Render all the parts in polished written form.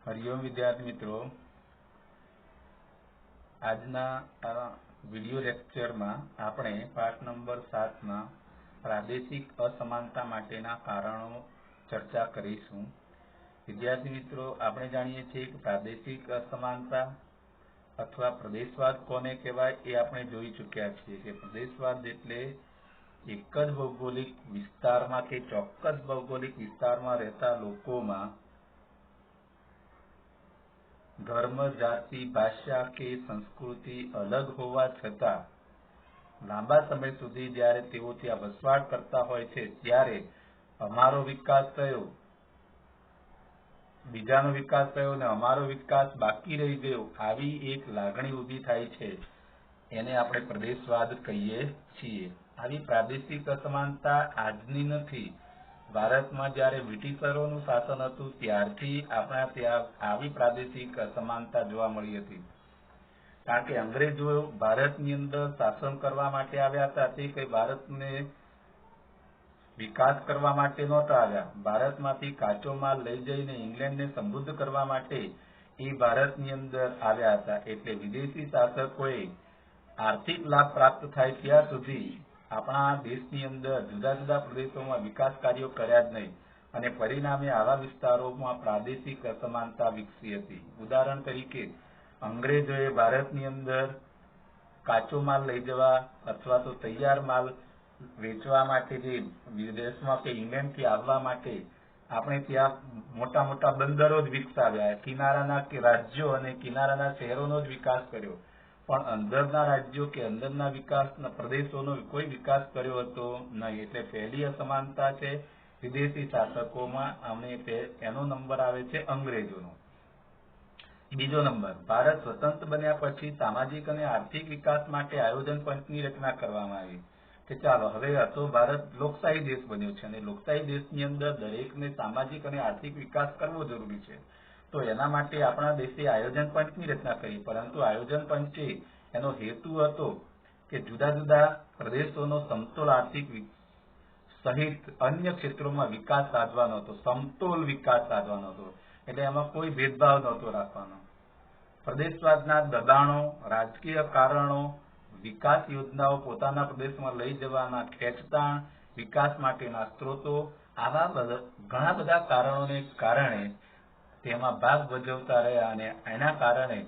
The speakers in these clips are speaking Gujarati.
हरिओम विद्यार्थी मित्रों, आजना विडियो लेक्चर में आपणे पाठ नंबर 7 में प्रादेशिक असमानता माटेना कारणों चर्चा करीशुं। विद्यार्थी मित्रों, आपणे जाणीए छीए कि प्रादेशिक असमानता अथवा प्रदेशवाद कोने कहेवाय ए आपणे जोई चूक्या छीए कि प्रदेशवाद एटले एक ज भौगोलिक विस्तारमां के चोक्कस भौगोलिक विस्तारमां रहेता लोकोमां धर्म, जाति, भाषा के संस्कृति अलग होवा छतां लांबा समय सुधी ज्यारे तेओ त्यां वसवाट करता होय छे त्यारे अमारो विकास थयो, बीजानो विकास थयो ने अमारो विकास बाकी रही गयो, आवी एक लागणी ऊभी थाय छे, एने आपणे प्रदेशवाद कहीए छीए। आवी प्रादेशिक असमानता आजनी नथी। भारत में जયારે ब्रिटिशरोनुं शासन हतुं त्यारथी आपणा त्यां आवी प्रादेशिक असमानता जोवा मळी हती। कारण के अंग्रेजो भारतनी अंदर शासन करवा माटे आव्या हता, ते कई भारतने विकास करवा माटे नहोता आव्या। भारतमांथी काचो माल लई जईने इंग्लेंडने समृद्ध करवा माटे ए भारतनी अंदर आव्या हता। एटले विदेशी शासकोए आर्थिक लाभ प्राप्त थाय त्यां सुधी आपणा देशनी अंदर जुदा जुदा प्रदेशोमां विकास कार्यो कर्या ज नहीं अने परिणामे आवा विस्तारोमां प्रादेशिक असमानता विकसी हती। उदाहरण तरीके अंग्रेजोए भारतनी अंदर काचो माल लई जवा अथवा तो तैयार माल वेचवा माटे जे विदेशमां के इंग्लेंडथी आववा माटे આપણે ત્યાં મોટા મોટા બંદરો જ વિકસાવ્યા, કિનારાના કે રાજ્યો અને કિનારાના શહેરોનો જ વિકાસ કર્યો, પણ અંદરના રાજ્યો કે અંદરના વિકાસના પ્રદેશોનો કોઈ વિકાસ કર્યો હતો નહીં। એટલે પહેલી અસમાનતા છે વિદેશી શાસકોમાં, અને એનો નંબર આવે છે અંગ્રેજોનો। બીજો નંબર, ભારત સ્વતંત્ર બન્યા પછી સામાજિક અને આર્થિક વિકાસ માટે આયોજન પંચની રચના કરવામાં આવી કે ચાલો હવે હતો ભારત લોકશાહી દેશ બન્યો છે અને લોકશાહી દેશની અંદર દરેકને સામાજિક અને આર્થિક વિકાસ કરવો જરૂરી છે, તો એના માટે આપણા દેશે આયોજન પંચની રચના કરી। પરંતુ આયોજન પંચે એનો હેતુ હતો કે જુદા જુદા પ્રદેશોનો સમતોલ આર્થિક સહિત અન્ય ક્ષેત્રોમાં વિકાસ સાધવાનો હતો, સમતોલ વિકાસ સાધવાનો હતો। એટલે એમાં કોઈ ભેદભાવ નહોતો રાખવાનો। પ્રદેશવાદના દબાણો, રાજકીય કારણો, વિકાસ યોજનાઓ પોતાના પ્રદેશમાં લઈ જવાના ખેંચતાણ, વિકાસ માટેના સ્ત્રોતો, આવા ઘણા બધા કારણોને કારણે તેમાં ભાગ ભજવતા રહ્યા અને એના કારણે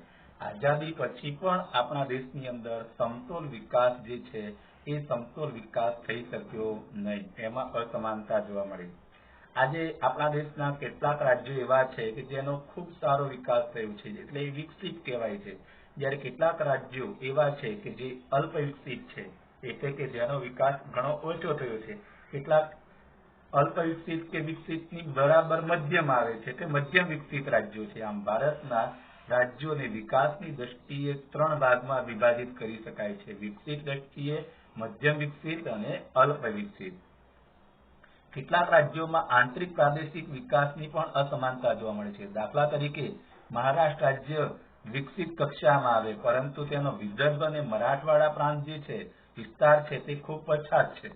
આઝાદી પછી પણ આપણા દેશની અંદર સમતોલ વિકાસ જે છે એ સમતોલ વિકાસ થઈ શક્યો નહીં, એમાં અસમાનતા જોવા મળી। આજે આપણા દેશના કેટલાક રાજ્યો એવા છે કે જેનો ખૂબ સારો વિકાસ થયો છે, એટલે વિકસિત કહેવાય છે, જ્યારે કેટલાક રાજ્યો એવા છે કે જે અલ્પ વિકસિત છે, એટલે કે જેનો વિકાસ ઘણો ઓછો થયો છે। કેટલાક અલ્પ વિકસિત કે વિકસિતની બરાબર મધ્યમ આવે છે કે મધ્યમ વિકસિત રાજ્યો છે। આમ ભારતના રાજ્યોને વિકાસની દ્રષ્ટિએ ત્રણ ભાગમાં વિભાજિત કરી શકાય છે, વિકસિત દ્રષ્ટિએ, મધ્યમ વિકસિત અને અલ્પ વિકસિત। કેટલાક રાજ્યોમાં આંતરિક પ્રાદેશિક વિકાસની પણ અસમાનતા જોવા મળે છે। દાખલા તરીકે મહારાષ્ટ્ર રાજ્ય વિકસિત કક્ષામાં આવે, પરંતુ તેનો વિદર્ભ અને મરાઠવાડા પ્રાંત જે છે વિસ્તાર છે તે ખૂબ પછાત છે।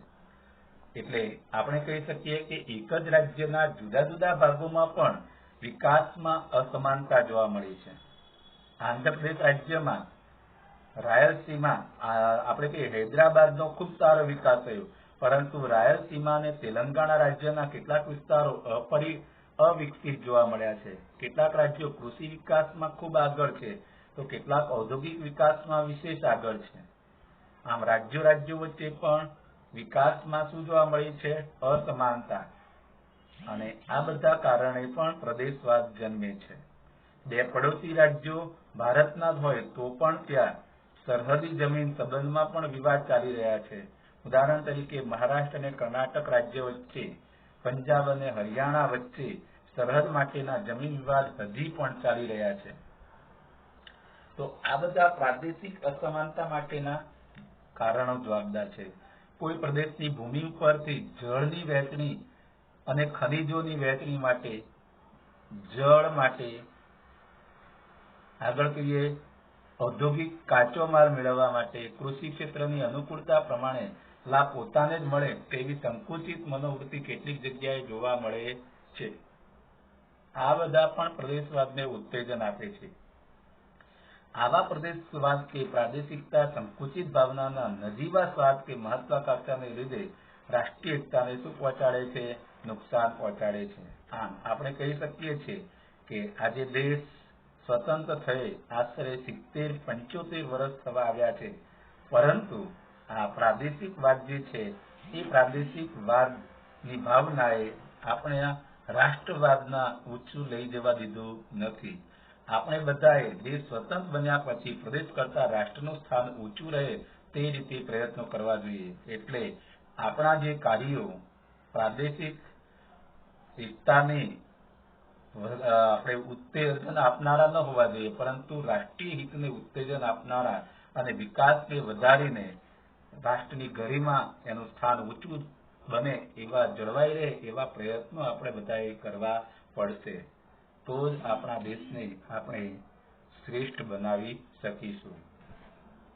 એટલે આપણે કહી શકીએ કે એક જ રાજ્યના જુદા જુદા ભાગોમાં પણ વિકાસમાં અસમાનતા જોવા મળી છે। આંધ્રપ્રદેશ રાજ્યમાં રાયલસીમા, આપણે કહીએ હૈદરાબાદનો ખૂબ સારો વિકાસ થયો, પરંતુ રાયલસીમા અને તેલંગાણા રાજ્યના કેટલાક વિસ્તારો અવિકસિત જોવા મળ્યા છે। કેટલાક રાજ્યો કૃષિ વિકાસમાં ખૂબ આગળ છે, તો કેટલાક ઔદ્યોગિક વિકાસમાં વિશેષ આગળ છે। આમ રાજ્યો વચ્ચે પણ વિકાસમાં શું જોવા મળી છે? અસમાનતા। અને આ બધા કારણે પણ પ્રદેશવાદ જન્મે છે। બે પડોશી રાજ્યો ભારતના જ હોય તો પણ ત્યાં સરહદી જમીન સંબંધમાં પણ વિવાદ ચાલી રહ્યા છે। ઉદાહરણ તરીકે મહારાષ્ટ્ર અને કર્ણાટક રાજ્ય વચ્ચે, પંજાબ અને હરિયાણા વચ્ચે સરહદ માટેના જમીન વિવાદ હજી પણ ચાલી રહ્યા છે। તો આ બધા પ્રાદેશિક અસમાનતા માટેના કારણો જવાબદાર છે। કોઈ પ્રદેશની ભૂમિ ઉપરથી જળની વહેંચણી અને ખનિજોની વહેંચણી માટે, જળ માટે, આગળ કહીએ ઔદ્યોગિક કાચો માલ મેળવવા માટે, કૃષિ ક્ષેત્રની અનુકૂળતા પ્રમાણે લાભ પોતાને જ મળે તેવી સંકુચિત મનોવૃત્તિ કેટલીક જગ્યાએ જોવા મળે છે। આ બધા પણ પ્રદેશવાદને ઉત્તેજન આપે છે. આવા પ્રદેશવાદ કે પ્રાદેશિકતા સંકુચિત ભાવનાના નજીવા સ્વાદ કે મહત્વાકાંક્ષાને લીધે રાષ્ટ્રીય એકતાને શું પહોંચાડે છે? નુકસાન પહોંચાડે છે. આમ આપણે કહી શકીએ છીએ કે આજે દેશ સ્વતંત્ર થયે આશરે 70-75 વર્ષ થવા આવ્યા છે, પરંતુ આ પ્રાદેશિકવાદ જે છે એ પ્રાદેશિકવાદની ભાવનાએ આપણે રાષ્ટ્રવાદના ઊંચું લઈ જવા દીધું નથી. આપણે બધાએ દેશ સ્વતંત્ર બન્યા પછી પ્રદેશ કરતા રાષ્ટ્રનું સ્થાન ઊંચું રહે તે રીતે પ્રયત્નો કરવા જોઈએ. એટલે આપણા જે કાર્યો પ્રાદેશિક એકતાને આપણે ઉત્તેજન આપનારા ન હોવા જોઈએ, પરંતુ રાષ્ટ્રીય હિતને ઉત્તેજન આપનારા અને વિકાસને વધારીને રાષ્ટ્રની ગરિમા એનું સ્થાન ઊંચું બને એવા જળવાઈ રહે એવા પ્રયત્નો આપણે બધાએ કરવા પડશે. તો જ આપણા દેશને આપણે શ્રેષ્ઠ બનાવી શકીશું.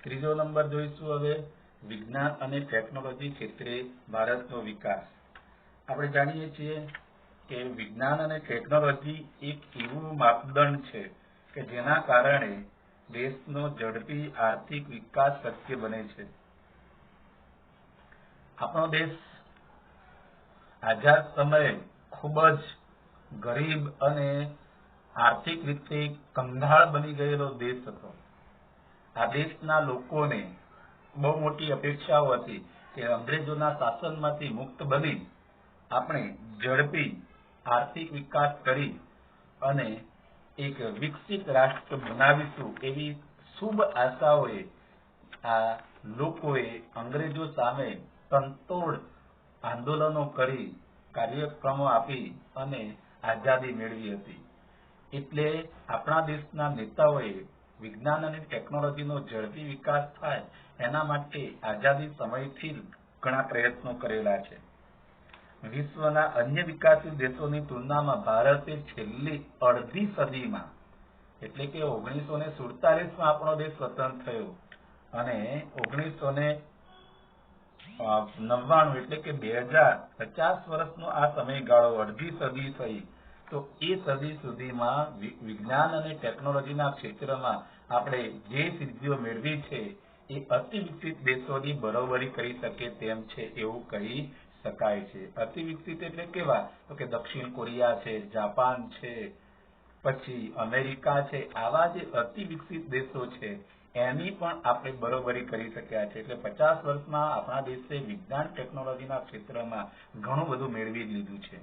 ત્રીજો નંબર જોઈશું હવે, વિજ્ઞાન અને ટેકનોલોજી ક્ષેત્રે ભારતનો વિકાસ. આપણે જાણીએ છીએ કે વિજ્ઞાન અને ટેકનોલોજી એક એવું માપદંડ છે કે જેના કારણે દેશનો ઝડપી આર્થિક વિકાસ શક્ય બને છે. આપણો દેશ આઝાદ સમયે ખૂબ જ ગરીબ અને આર્થિક રીતે કંગાળ બની ગયેલો દેશ હતો. આ દેશના લોકોને બહુ મોટી અપેક્ષાઓ હતી કે અંગ્રેજોના શાસનમાંથી મુક્ત બની આપણે ઝડપી આર્થિક વિકાસ કરી અને એક વિકસિત રાષ્ટ્ર બનાવીશું એવી શુભ આશાઓએ આ લોકોએ અંગ્રેજો સામે તનતોડ આંદોલનો કરી, કાર્યક્રમો આપી અને આઝાદી મેળવી હતી. એટલે આપણા દેશના નેતાઓએ વિજ્ઞાન અને ટેકનોલોજીનો ઝડપી વિકાસ થાય એના માટે આઝાદી સમયથી ઘણા પ્રયત્નો કરેલા છે. વિશ્વના અન્ય વિકાસશીલ દેશોની તુલનામાં ભારતે છેલ્લી અડધી સદીમાં એટલે કે 1947માં આપણો દેશ સ્વતંત્ર થયો અને 1999 એટલે કે 2050 વર્ષનો આ સમયગાળો, અડધી સદી થઈ. તો એ સદી સુધીમાં વિજ્ઞાન અને ટેકનોલોજીના ક્ષેત્રમાં આપણે જે સિદ્ધિઓ મેળવી છે એ અતિ વિકસિત દેશોની બરોબરી કરી શકે તેમ છે એવું કહી શકાય છે. અતિ વિકસિત એટલે કેવા? તો કે દક્ષિણ કોરિયા છે, જાપાન છે, પછી અમેરિકા છે. આવા જે અતિ વિકસિત દેશો છે એની પણ આપણે બરોબરી કરી શક્યા છે. એટલે 50 વર્ષમાં આપણા દેશે વિજ્ઞાન ટેકનોલોજીના ક્ષેત્રમાં ઘણું બધું મેળવી લીધું છે.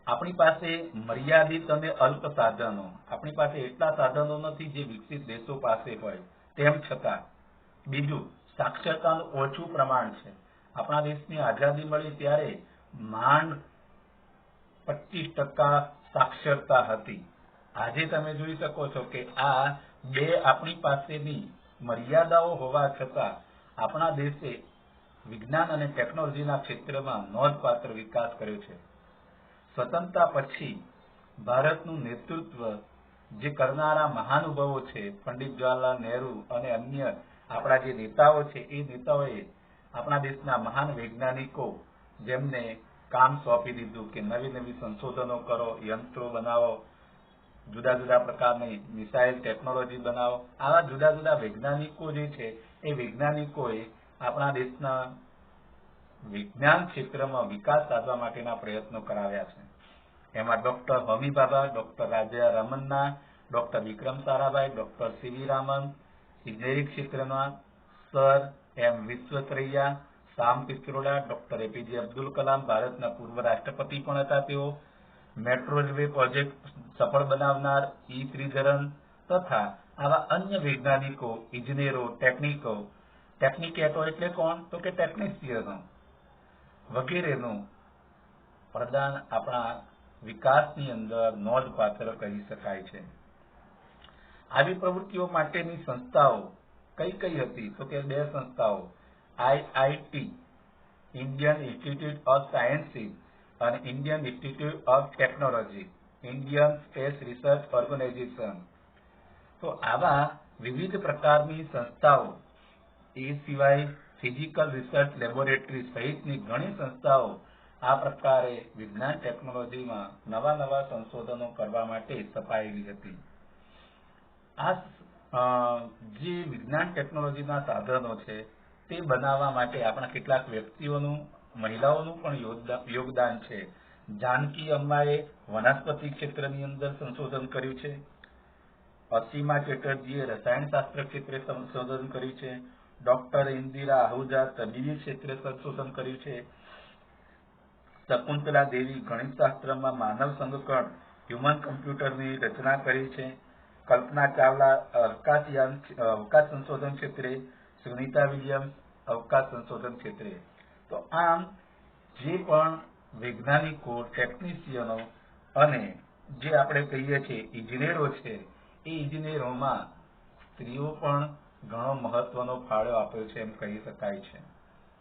આપણી પાસે મર્યાદિત અને અલ્પ સાધનો, આપણી પાસે એટલા સાધનો નથી જે વિકસિત દેશો પાસે હોય. તેમ છતાં બીજું, સાક્ષરતાનું ઓછું પ્રમાણ છે. આપણા દેશની આઝાદી મળી ત્યારે માંડ 25% સાક્ષરતા હતી. આજે તમે જોઈ શકો છો કે આ બે આપણી પાસેની મર્યાદાઓ હોવા છતાં આપણા દેશે વિજ્ઞાન અને ટેકનોલોજીના ક્ષેત્રમાં નોંધપાત્ર વિકાસ કર્યો છે. સ્વતંત્રતા પછી ભારતનું નેતૃત્વ જે કરનારા મહાનુભાવો છે, પંડિત જવાહરલાલ નહેરુ અને અન્ય આપણા જે નેતાઓ છે, એ નેતાઓએ આપણા દેશના મહાન વૈજ્ઞાનિકો જેમને કામ સોંપી દીધું કે નવી નવી સંશોધનો કરો, યંત્રો બનાવો, જુદા જુદા પ્રકારની મિસાઇલ ટેકનોલોજી બનાવો. આવા જુદા જુદા વૈજ્ઞાનિકો જે છે એ વૈજ્ઞાનિકોએ આપણા દેશના વિજ્ઞાન ક્ષેત્રમાં વિકાસ સાધવા માટેના પ્રયત્નો કરાવ્યા છે. એમાં ડોક્ટર હોમી ભાભા, ડોક્ટર રાજા રમન્ના, ડોક્ટર વિક્રમ સારાભાઈ, ડોક્ટર સીવી રામન, ઇજનેરી ક્ષેત્રમાં સર એમ વિશ્વેશ્વરૈયા, સામ પિત્રોડા, ડોક્ટર એપીજે અબ્દુલ કલામ, ભારતના પૂર્વ રાષ્ટ્રપતિ પણ હતા તેઓ, મેટ્રો રેલવે પ્રોજેક્ટ સફળ બનાવનાર શ્રીધરન તથા આવા અન્ય વૈજ્ઞાનિકો, ઇજનેરો, ટેકનિકેટો એટલે કોણ? તો કે ટેકનિશિયનો વગેરેનું પ્રદાન આપણા વિકાસની અંદર નોંધપાત્ર કહી શકાય છે. આવી પ્રવૃત્તિઓ માટેની સંસ્થાઓ કઈ કઈ હતી? તો કે બે સંસ્થાઓ, IIT Indian institute of sciences અને Indian institute of technology, Indian space research organisation. તો આવા વિવિધ પ્રકારની સંસ્થાઓ, એ સિવાય ફિઝિકલ રિસર્ચ લેબોરેટરી સહિતની ઘણી સંસ્થાઓ આ પ્રકારે વિજ્ઞાન ટેકનોલોજીમાં નવા નવા સંશોધનો કરવા માટે સ્થપાયેલી હતી. આ જે વિજ્ઞાન ટેકનોલોજીના સાધનો છે તે બનાવવા માટે આપણા કેટલાક વ્યક્તિઓનું, મહિલાઓનું પણ યોગદાન છે. જાનકી અમ્માએ વનસ્પતિ ક્ષેત્રની અંદર સંશોધન કર્યું છે. અસીમા ચેટર્જીએ રસાયણશાસ્ત્ર ક્ષેત્રે સંશોધન કર્યું છે. ડોક્ટર ઇન્દિરા આહુજા તબીબી ક્ષેત્રે સંશોધન કર્યું છે. શકુંતલા દેવી ગણિતશાસ્ત્રમાં માનવ સંગકણ હ્યુમન કમ્પ્યુટરની રચના કરી છે. કલ્પના ચાવલા અવકાશ સંશોધન ક્ષેત્રે, સુનિતા વિલિયમ્સ અવકાશ સંશોધન ક્ષેત્રે. તો આમ જે પણ વૈજ્ઞાનિકો, ટેકનિશિયનો અને જે આપણે કહીએ છીએ ઇજનેરો છે, એ ઇજનેરોમાં સ્ત્રીઓ પણ ઘણો મહત્વનો ફાળો આપ્યો છે એમ કહી શકાય છે.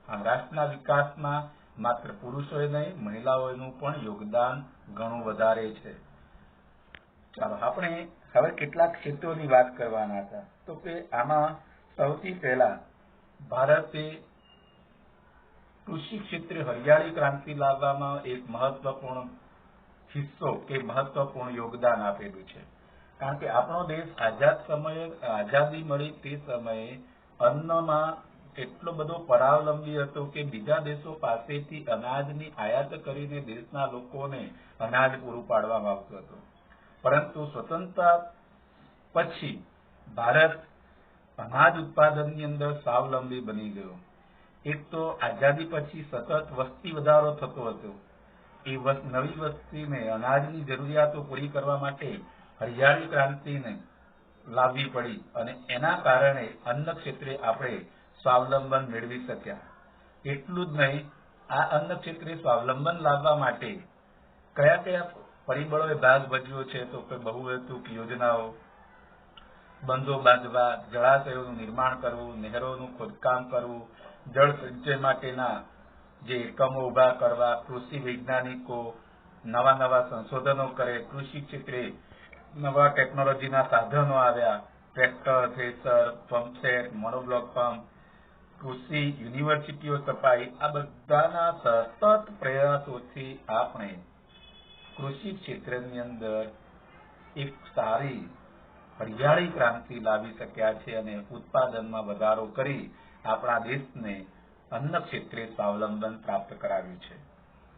આમ રાષ્ટ્રના વિકાસમાં માત્ર પુરુષોએ નહીં, મહિલાઓનું પણ યોગદાન ઘણું વધારે છે. ચાલો આપણે હવે કેટલાક ક્ષેત્રોની વાત કરવાના હતા. તો કે આમાં સૌથી પહેલા ભારતે કૃષિ ક્ષેત્રે હરિયાળી ક્રાંતિ લાવવામાં એક મહત્વપૂર્ણ હિસ્સો કે મહત્વપૂર્ણ યોગદાન આપેલું છે. કારણ કે આપણો દેશ આઝાદી મળી તે સમયે અન્નમાં એટલો બધો પરાવલંબી હતો કે બીજા દેશો પાસેથી અનાજની આયાત કરીને દેશના લોકોને અનાજ પૂરું પાડવામાં આવતું હતું. પરંતુ સ્વતંત્રતા પછી ભારત અનાજ ઉત્પાદનની અંદર સ્વાવલંબી બની ગયો. એક તો આઝાદી પછી સતત વસ્તી વધારો થતો હતો. એ નવી વસ્તીને અનાજની જરૂરિયાતો પૂરી કરવા માટે હરિયાળી ક્રાંતિને લાવવી પડી અને એના કારણે અન્ન ક્ષેત્રે આપણે સ્વાવલંબન મેળવી શક્યા. એટલું જ નહીં, આ અન્ન ક્ષેત્રે સ્વાવલંબન લાવવા માટે કયા કયા પરિબળોએ ભાગ ભજવ્યો છે? તો કે બહુહેતુક યોજનાઓ, બંધો બાંધવા, જળાશયોનું નિર્માણ કરવું, નહેરોનું ખોદકામ કરવું, જળ સંચય માટેના જે એકમો ઉભા કરવા, કૃષિ વૈજ્ઞાનિકો નવા નવા સંશોધનો કરે, કૃષિ ક્ષેત્રે નવા ટેકનોલોજીના સાધનો આવ્યા, tractor, thresher, pump set, monoblock pump, કૃષિ યુનિવર્સિટીઓ સ્થપાઈ. આ બધાના સતત પ્રયાસોથી આપણે કૃષિ ક્ષેત્રની અંદર એક સારી હરિયાળી ક્રાંતિ લાવી શક્યા છે અને ઉત્પાદનમાં વધારો કરી આપણા દેશને અન્ન ક્ષેત્રે સ્વાવલંબન પ્રાપ્ત કરાવ્યું છે.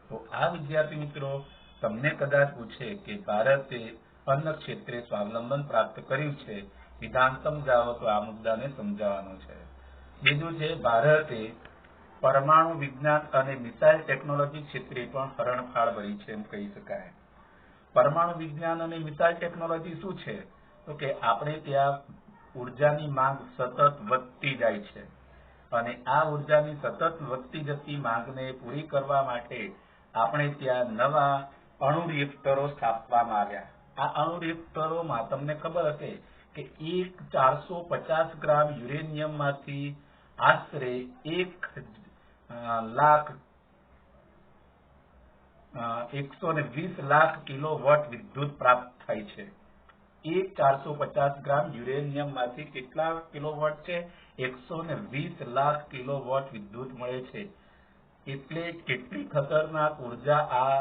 તો આ વિદ્યાર્થી મિત્રો તમને કદાચ પૂછે કે ભારતે અન્ન ક્ષેત્રે સ્વાવલંબન પ્રાપ્ત કર્યું છે, વિધાન સમજાવો, તો આ મુદ્દાને સમજાવવાનો છે. બીજું છે, ભારતે પરમાણુ વિજ્ઞાન અને મિસાઇલ ટેકનોલોજી ક્ષેત્રે પણ હરણફાળ ભરી છે એમ કહી શકાય. પરમાણુ વિજ્ઞાન અને મિસાઇલ ટેકનોલોજી શું છે? તો કે આપણે ત્યાં ઉર્જાની માંગ સતત વધતી જાય છે અને આ ઉર્જાની સતત વધતી જતી માંગને પૂરી કરવા માટે આપણે ત્યાં નવા અણુ રિએક્ટરો સ્થાપવામાં આવ્યા. આ અણુ રિએક્ટરોમાં તમને ખબર હશે કે 450 ગ્રામ યુરેનિયમમાંથી આશરે 120 લાખ કિલોવોટ વિદ્યુત પ્રાપ્ત થાય છે. 450 ગ્રામ યુરેનિયમમાંથી કેટલા કિલોવોટ છે? 120 લાખ કિલોવોટ વિદ્યુત મળે છે. એટલે કેટલી ખતરનાક ઉર્જા આ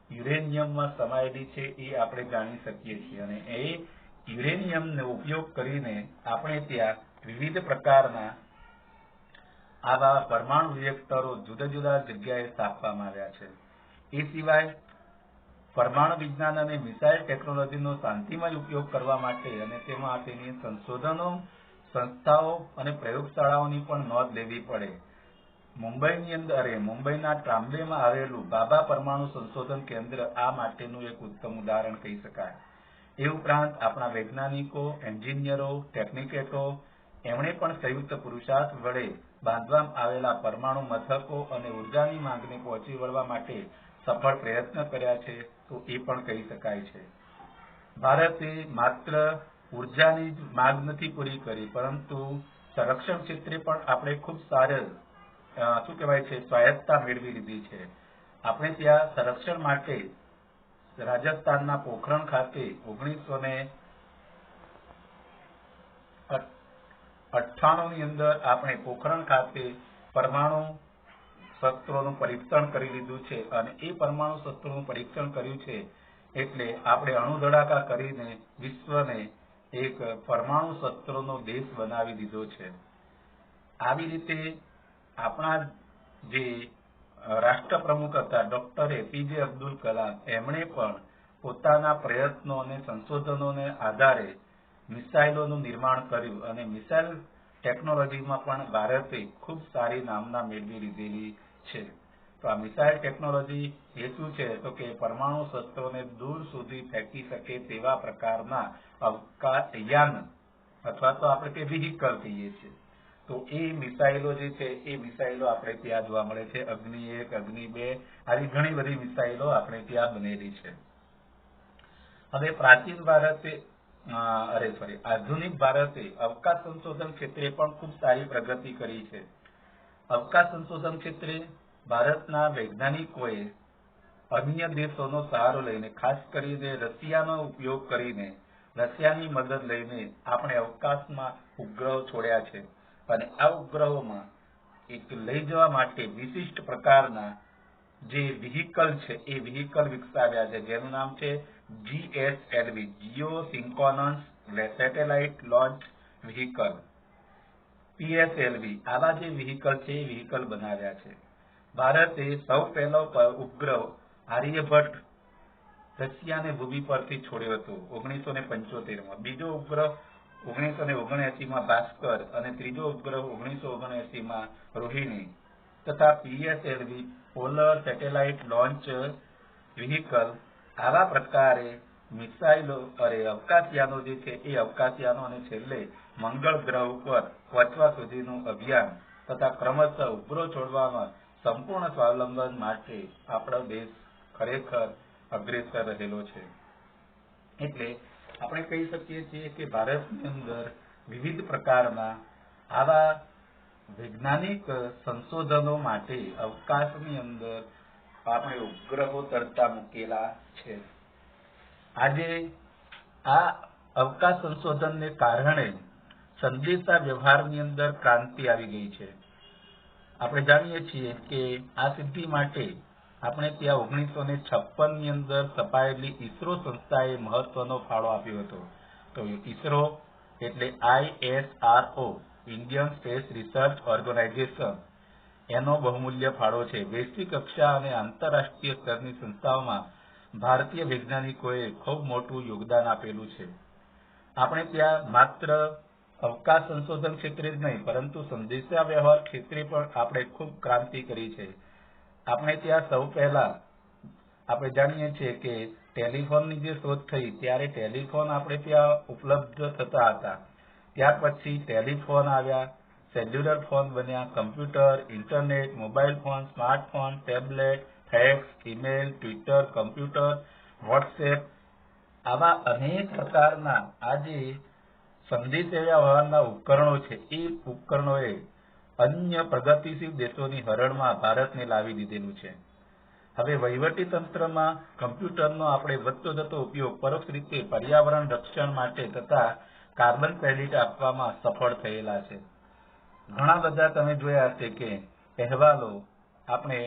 યુરેનિયમમાં સમાયેલી છે એ આપણે જાણી શકીએ છીએ. અને એ યુરેનિયમનો ઉપયોગ કરીને આપણે ત્યાં વિવિધ પ્રકારના આવા પરમાણુ રિએક્ટરો જુદા જુદા જગ્યાએ સ્થાપવામાં આવ્યા છે. એ સિવાય પરમાણુ વિજ્ઞાન અને મિસાઇલ ટેકનોલોજીનો શાંતિમય ઉપયોગ કરવા માટે અને તેમાં તેની સંશોધનો, સંસ્થાઓ અને પ્રયોગશાળાઓની પણ નોંધ લેવી પડે. મુંબઈના ટ્રામ્બેમાં આવેલું બાબા પરમાણુ સંશોધન કેન્દ્ર આ માટેનું એક ઉત્તમ ઉદાહરણ કહી શકાય. એ ઉપરાંત આપણા વૈજ્ઞાનિકો, એન્જિનિયરો, ટેકનિકેટો એમણે પણ સંયુક્ત પુરુષાર્થ વડે બાંધવામાં આવેલા પરમાણુ મથકો અને ઉર્જાની માંગને પહોંચી વળવા માટે સફળ પ્રયત્ન કર્યા છે, તો એ પણ કહી શકાય છે. ભારતે માત્ર ઉર્જાની જ માંગ નથી પૂરી કરી, પરંતુ સંરક્ષણ ક્ષેત્રે પણ આપણે ખૂબ સ્વાયત્તતા મેળવી લીધી છે. આપણે ત્યાં સંરક્ષણ માટે રાજસ્થાનના પોખરણ ખાતે 1998 ની અંદર આપણે પોખરણ ખાતે પરમાણુ શસ્ત્રોનું પરીક્ષણ કરી લીધું છે અને એ પરમાણુ શસ્ત્રોનું પરીક્ષણ કર્યું છે એટલે આપણે અણુધડાકા કરીને વિશ્વને એક પરમાણુ શસ્ત્રોનો દેશ બનાવી દીધો છે. આવી રીતે આપણા જે રાષ્ટ્રપ્રમુખ હતા ડોક્ટર એપીજે અબ્દુલ કલામ, એમણે પણ પોતાના પ્રયત્નો અને સંશોધનોને આધારે મિસાઇલોનું નિર્માણ કર્યું અને મિસાઇલ ટેકનોલોજીમાં પણ ભારતે ખૂબ સારી નામના મેળવી લીધેલી છે. તો આ મિસાઇલ ટેકનોલોજી એ શું છે તો કે પરમાણુ શસ્ત્રોને દૂર સુધી ફેંકી શકે તેવા પ્રકારના યાન અથવા તો આપણે તે વ્હીકલ કહીએ છીએ. તો એ મિસાઇલો જે છે એ મિસાઇલો આપણે ત્યાં જોવા મળે છે. અગ્નિ 1, અગ્નિ 2 આવી ઘણી બધી મિસાઇલો આપણે ત્યાં બનેલી છે. હવે આધુનિક ભારતે અવકાશ સંશોધન ક્ષેત્રે પણ ખૂબ સારી પ્રગતિ કરી છે. અવકાશ સંશોધન ક્ષેત્રે ભારતના વૈજ્ઞાનિકોએ અન્ય દેશોનો સહારો લઈને, ખાસ કરીને રશિયાનો ઉપયોગ કરીને, રશિયાની મદદ લઈને આપણે અવકાશમાં ઉપગ્રહો છોડ્યા છે અને આ ઉપગ્રહોમાં એક લઈ જવા માટે વિશિષ્ટ પ્રકારના જે વ્હીકલ છે એ વ્હીકલ વિકસાવ્યા છે, જેનું નામ છે GSLV, Jio synchronous satellite launch vehicle, PSLV. આવા જે વ્હીકલ છે એ વ્હીકલ બનાવ્યા છે. ભારતે સૌ પહેલો ઉપગ્રહ આર્યભટ્ટ રશિયાને ભૂમિ પરથી છોડ્યો હતો 1975માં. બીજો ઉપગ્રહ 1979માં ભાસ્કર અને ત્રીજો ઉપગ્રહ 1979માં રોહિણી તથા PSLV polar satellite launch vehicle. આવા પ્રકારે મિસાઇલો અવકાશયાનો જે છે એ અવકાશયાનો અને છેલ્લે મંગળ ગ્રહ ઉપર પહોંચવા સુધીનું અભિયાન તથા ક્રમશઃ ઉપગ્રહ છોડવામાં સંપૂર્ણ સ્વાવલંબન માટે આપણો દેશ ખરેખર અગ્રેસર રહેલો છે. એટલે આપણે કહી શકીએ છીએ કે ભારતની અંદર વિવિધ પ્રકારના આવા વૈજ્ઞાનિક સંશોધનો માટે અવકાશની અંદર આપણે ઉપગ્રહો તરતા મૂકેલા છે. આજે આ અવકાશ સંશોધનને કારણે સંદેશા વ્યવહારની અંદર ક્રાંતિ આવી ગઈ છે. આપણે જાણીએ છીએ કે આ સિદ્ધિ માટે આપણે ત્યાં 1956ની અંદર સ્થપાયેલી ઈસરો સંસ્થાએ મહત્વનો ફાળો આપ્યો હતો. તો ઈસરો એટલે ISRO, Indian space research organisation, એનો બહુમૂલ્ય ફાળો છે. વૈશ્વિક કક્ષા અને આંતરરાષ્ટ્રીય સ્તરની સંસ્થાઓમાં ભારતીય વૈજ્ઞાનિકોએ ખૂબ મોટું યોગદાન આપેલું છે. આપણે ત્યાં માત્ર અવકાશ સંશોધન ક્ષેત્રે જ નહીં પરંતુ સંદેશા વ્યવહાર ક્ષેત્રે પણ આપણે ખૂબ ક્રાંતિ કરી છે. આપણે ત્યાં સૌ પહેલા આપણે જાણીએ છીએ કે ટેલિફોનની જે શોધ થઈ ત્યારે ટેલિફોન આપણે ત્યાં ઉપલબ્ધ થતા હતા. ત્યાર પછી ટેલિફોન આવ્યા, સેલ્યુલર ફોન બન્યા, computer, internet, mobile phone, smartphone, tablet, fax, email, Twitter, computer, WhatsApp, આવા અનેક પ્રકારના આજે સંદેશાવ્યવહારના ઉપકરણો છે. એ ઉપકરણોએ અન્ય પ્રગતિશીલ દેશોની હરણમાં ભારતને લાવી દીધેલું છે. હવે વહીવટી તંત્રમાં કમ્પ્યુટરનો આપણે વધતો જતો ઉપયોગ પરોક્ષ રીતે પર્યાવરણ રક્ષણ માટે તથા કાર્બન ક્રેડિટ આપવામાં સફળ થયેલા છે. ઘણા બધા તમે જોયા હશે કે અહેવાલો આપણે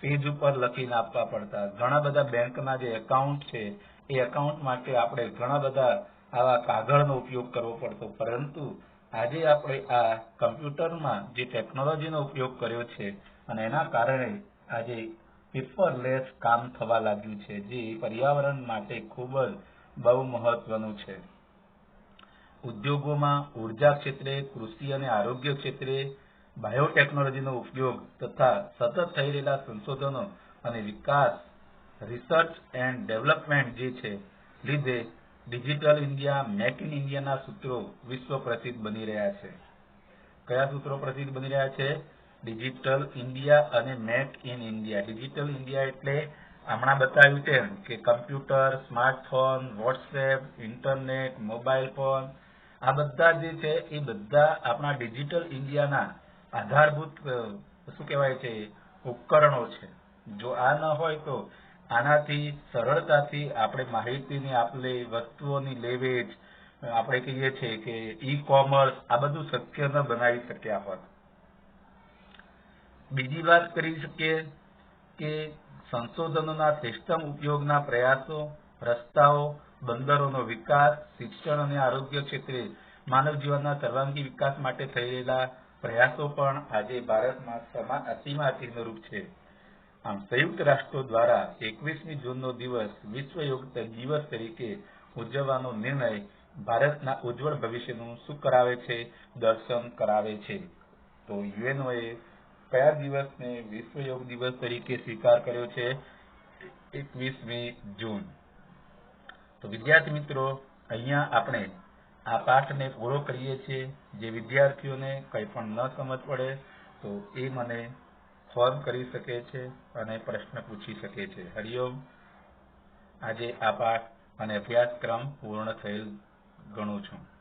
પેજ ઉપર લખીને આપવા પડતા. ઘણા બધા બેંકના જે એકાઉન્ટ છે એ એકાઉન્ટ માટે આપણે ઘણા બધા આવા કાગળનો ઉપયોગ કરવો પડતો, પરંતુ આજે આપણે આ કમ્પ્યુટરમાં જે ટેકનોલોજીનો ઉપયોગ કર્યો છે અને એના કારણે આજે પેપરલેસ કામ થવા લાગ્યું છે, જે પર્યાવરણ માટે ખૂબ જ બહુ મહત્વનું છે. ઉદ્યોગોમાં, ઉર્જા ક્ષેત્રે, કૃષિ અને આરોગ્ય ક્ષેત્રે બાયોટેકનોલોજીનો ઉપયોગ તથા સતત થઈ રહેલા સંશોધનો અને વિકાસ, રિસર્ચ એન્ડ ડેવલપમેન્ટ જે છે લીધે ડિજિટલ ઇન્ડિયા, મેક ઇન ઇન્ડિયાના સૂત્રો વિશ્વ પ્રસિદ્ધ બની રહ્યા છે. કયા સૂત્રો પ્રસિદ્ધ બની રહ્યા છે? ડિજિટલ ઇન્ડિયા અને make in India. Digital India એટલે હમણાં બતાવ્યું તેમ કે computer, smartphone, WhatsApp, internet, mobile phone, આ બધા જે છે એ બધા આપણા ડિજિટલ ઇન્ડિયાના આધારભૂત શું કહેવાય છે ઉપકરણો છે. જો આ ન હોય તો આનાથી સરળતાથી આપણે માહિતીની આપલે, વસ્તુઓની લેવેચ, આપણે કહીએ છીએ કે ઈ કોમર્સ, આ બધું શક્ય ન બનાવી શક્યા હોત. બીજી વાત કરી શકીએ કે સંશોધનોના શ્રેષ્ઠતમ ઉપયોગના પ્રયાસો, રસ્તાઓ, બંદરોનો વિકાસ, શિક્ષણ અને આરોગ્ય ક્ષેત્રે માનવ જીવનના સર્વાંગી વિકાસ માટે થઈ રહેલા પ્રયાસો પણ આજે ભારતમાં સીમાચિહ્નરૂપ છે. આમ સંયુક્ત રાષ્ટ્રો દ્વારા 21મી જૂનનો દિવસ વિશ્વ યોગ દિવસ તરીકે ઉજવવાનો નિર્ણય ભારતના ઉજ્જવળ ભવિષ્યનું શું કરાવે છે? દર્શન કરાવે છે. તો યુએનઓએ કયા દિવસને વિશ્વ યોગ દિવસ તરીકે સ્વીકાર કર્યો છે? 21મી જૂન. તો વિદ્યાર્થી મિત્રો, અહીંયા આપણે આ પાઠને પૂરો કરીએ છીએ. જે વિદ્યાર્થીઓને કંઈ પણ ન સમજ પડે તો એ મને ફોન કરી શકે છે અને પ્રશ્ન પૂછી શકે છે. હરિઓમ. આજે આ પાઠ અને અભ્યાસક્રમ પૂર્ણ થયેલ ગણું છું.